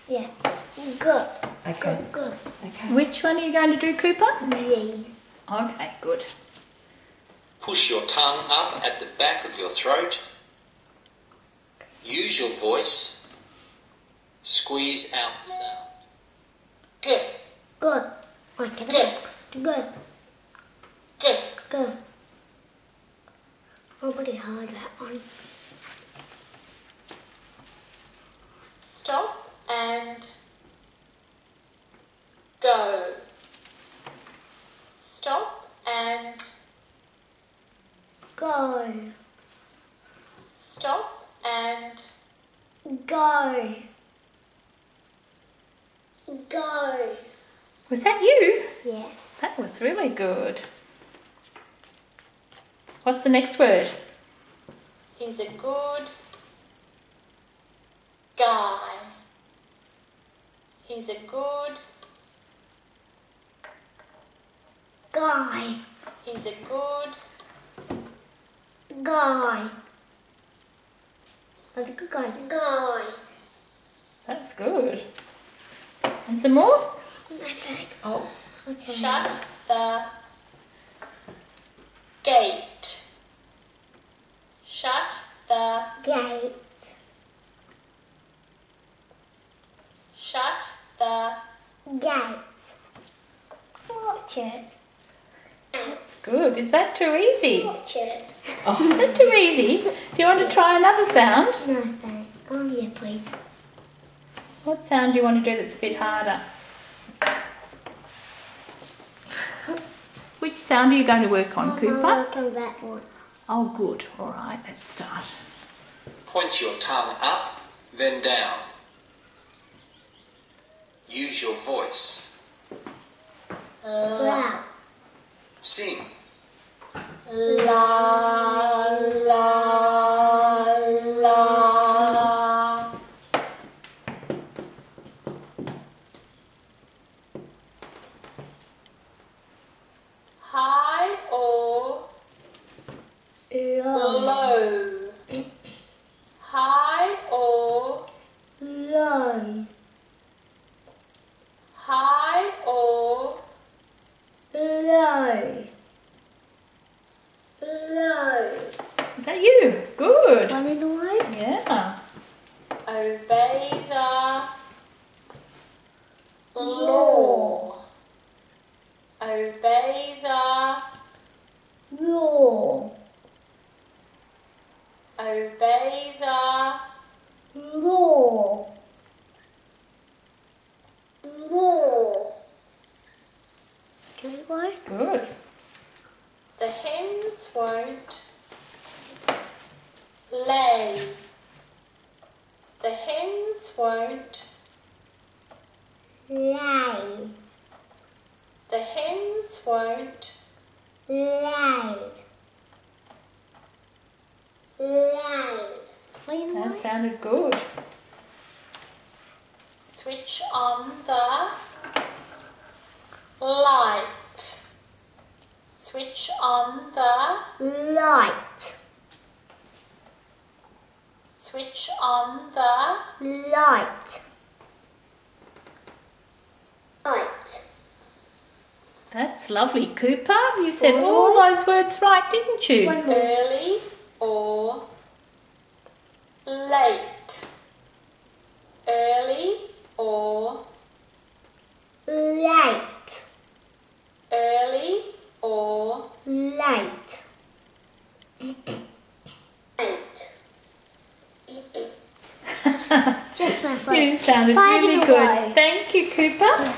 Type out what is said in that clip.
Yeah. Good. Okay. Good. Okay. Which one are you going to do, Cooper? G. Okay, good. Push your tongue up at the back of your throat. Use your voice. Squeeze out the sound. Good. Good. Okay. Good. Good. Good. Good. Oh, pretty hard that one. Stop and go. Stop and Go. stop and Go. Go. Was that you? Yes. That was really good. What's the next word? he's a good guy. He's a good, Guy. he's a good, Guy. That's a good guy. Guy. That's good. And some more? No thanks. Oh, Okay. shut the gate. Shut the, Gate. shut the, Gate. Watch it. good. Is that too easy? Watch it. Is that too easy? Do you want to try another sound? No thanks. Oh yeah, please. What sound do you want to do that's a bit harder? Which sound are you going to work on, Cooper? Work on that one. Oh, good. All right, let's start. Point your tongue up, then down. Use your voice. Loud. Sing. la, la, la. High or Low. low? High or Low. high or Low. Low. Is that you? Good. One in the way. Yeah. obey the law. Obey the, Law. obey the, Law. Law. Good one. Good. the hens won't lay. The hens won't, Lay. the hens won't, Lay. Lay. Clean That one. sounded good. switch on the light. Switch on the, Light. switch on the, Light. Light. That's lovely, Cooper. You said all those words right, didn't you? One more. early or late. Early or Late. early or Late. Late. Just my fault. You sounded Five really in a good. row. Thank you, Cooper.